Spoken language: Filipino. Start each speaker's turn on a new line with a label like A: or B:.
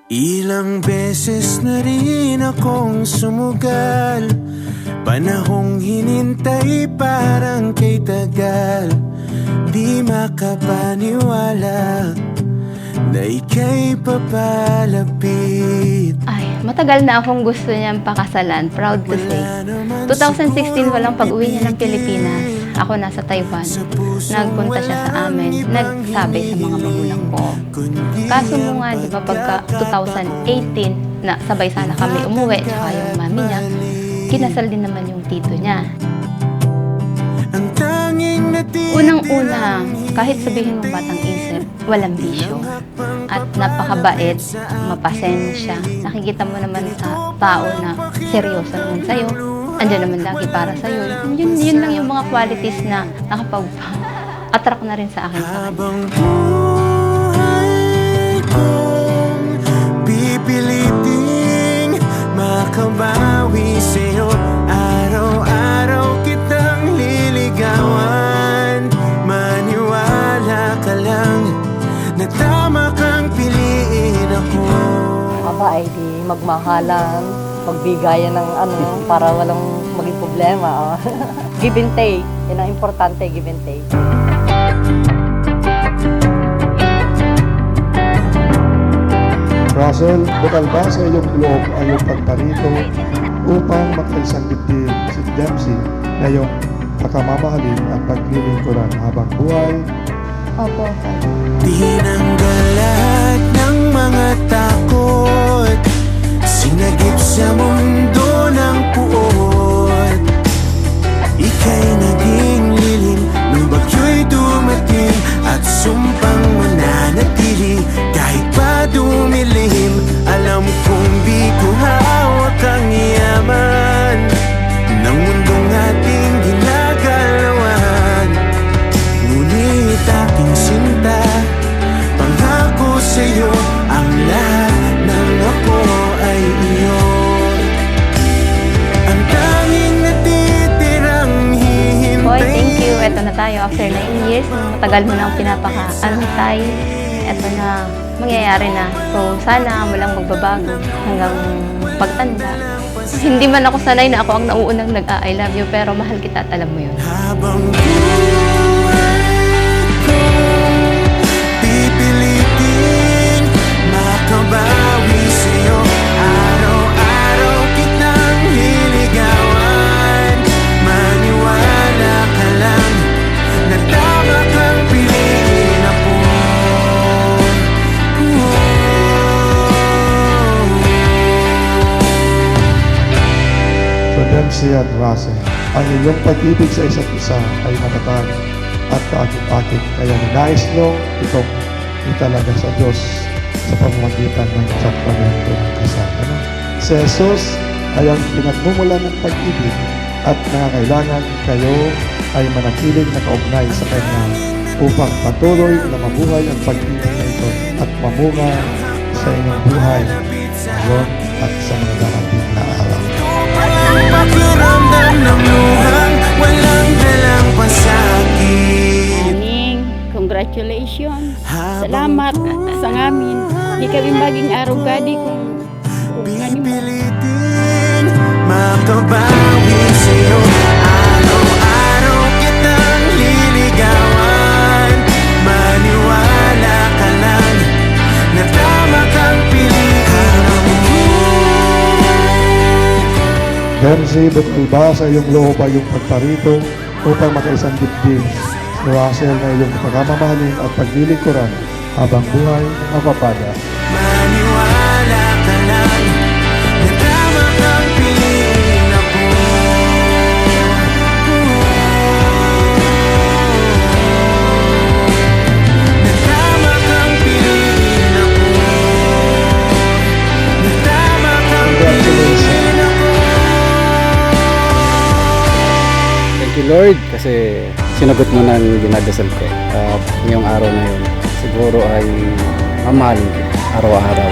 A: Ilang beses na rin akong sumugal, panahong hinintay parang kay tagal. Di makapaniwala na ika'y papalapit.
B: Ay, matagal na akong gusto niyang pakasalan, proud to say. 2016 walang pag-uwi niya ng Pilipinas. Ako nasa Taiwan. Nagpunta siya sa amin, nagsabi sa mga magulang ko. Kaso mo nga, di ba, pagka 2018, na sabay sana kami umuwi, tsaka yung mami niya, kinasal din naman yung tito niya. Unang-una, kahit sabihin mo batang isip, walang bisyo. At napakabait, mapasensya. Nakikita mo naman sa tao na seryoso naman sa'yo. Andiyan naman lagi para sa'yo. Yun lang yung mga qualities na nakapag-attract na rin sa akin sa kanya.
A: Pipiliting makabawi sa'yo, araw-araw kitang liligawan. Maniwala ka lang na tama kang piliin ako.
C: Aba ay di magmahalan, magbigayan ng para walang maging problema. Give and take, yun ang importante, give and take.
D: Russell, bukal ba sa iyong loob ay iyong pagparito upang magkaisang dibdib si Dempsey na iyong pakamamahalin at paglilingkuran habang buhay?
B: Opo.
A: Tinanggal lahat ng mga takot, sinagip sa mundo ng puot. Ika'y naging lilim nung bagyo'y dumating, at sumpang mananatili kahit pa dumilihim. Alam kong di ko hawak ang yaman ng mundong ating ginagalawan. Ngunit aking sinta, pangako sa'yo, ang lahat ng ako ay iyo. Ang tanging natitirang hihintay.
B: Boy, thank you. Eto na tayo after 9 years. Matagal mo nang pinapaka-antay. Eto na, mangyayari na. So, sana walang magbabago hanggang pagtanda. Hindi man ako sanay na ako ang nauunang nag-I love you, pero mahal kita at alam mo yun.
A: Habang buhay ko, pipilitin makabawi sa'yo, araw-araw kitang liligawan. Maniwala ka lang na tama kang piliin ako.
D: So Dempsey at Russell, ang iyong pag-ibig sa isa't isa ay matatag at kaakit-akit, kaya ninais nyo itong italaga sa Diyos sa pamamagitan ng sakramento ng kasal. Si Jesus ay ang pinagmumulan ng pag-ibig at nangangailangan kayo ay manatiling nakaugnay sa Kanya upang patuloy na mabuhay ang pag-ibig na ito at mamunga sa inyong buhay ngayon at sa mga darating na araw.
A: Pakiramdam ng luhang walang dalang pasakit.
E: Aning, congratulations. Salamat sa ngamin. Di kami maging araw gadi kung ano mo.
A: Pipilitin makabawi sa'yo, araw-araw kitang liligawan. Maniwala ka lang na tama kang piliin ako.
D: Dempsey, bukal ba sa iyong loob ay iyong pagparito upang makaisang dibdib si Russell na iyong pagmamahalin at paglilingkuran habang buhay mapapada?
A: Maniwala ka lang na tama kang piliin ako. Na tama kang piliin ako. Na tama kang piliin ako.
F: Thank you Lord kasi sinagot mo ng dinadasal ko. Ngayong araw na yun siguro ay mamahalin ko araw-araw.